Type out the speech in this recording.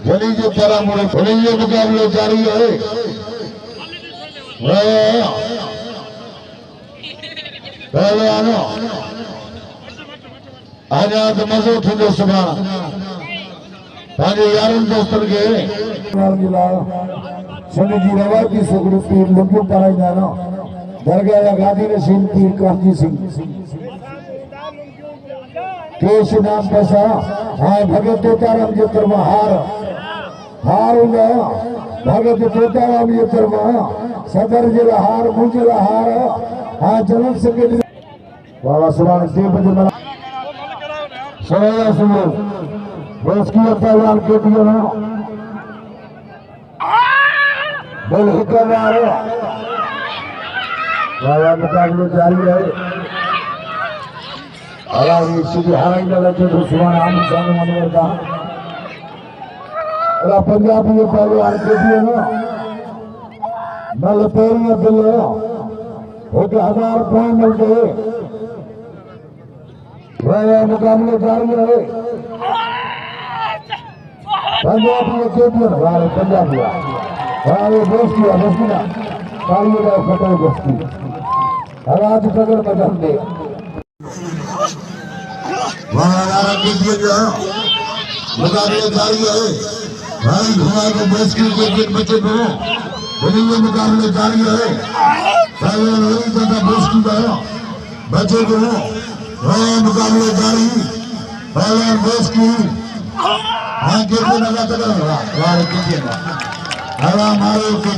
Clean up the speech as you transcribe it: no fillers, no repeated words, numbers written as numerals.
वली जो तरह मुड़े वली जो मुकाबलो जारी है। पहले आनो आज तो मज़ो थींदो सुभाणे पंहिंजे यारनि दोस्तनि खे सिंध जी रवायती सगड़ू पीर लुकियूं कराईंदा न दरगाह जा गादी नशीन पीर काजी सिंह केश नाम पैसा हाँ भगत तोताराम जे तरफ़ां हार हूंदा भगत तोताराम जे तरफ़ां सदर जे लाइ हार मुंहिंजे लाइ हार हाँ जनरल सेक्रेटरी बाबा सुभाणे 3 बजे मला सवेरा सुबह बस की अफ़्तार के दियो ना बोल हुक्मदार बाबा मुकाबलो जारी है। अलावी सीधी हाई वाला जो सुभाणे आम सामने मनवर का अला पंजाबी ये पहलवान के दियो ना नल पेरिया बिल 1000 पॉइंट मिलते वह मुकाबले जारी है। पंजाबी के दियो ना पंजाबी वाले दोस्ती ना कालियों का फटो दोस्ती आज पकड़ बदल दे वहाँ के दिए जो मुकाबले जारी है। भाई घुमा को बस के बच्चे को वही मुकाबले जारी है। पहले वही ज्यादा बस की बच्चे को वह मुकाबले जारी पहले बस की हाँ के लगा तक वाले के हवा मारो के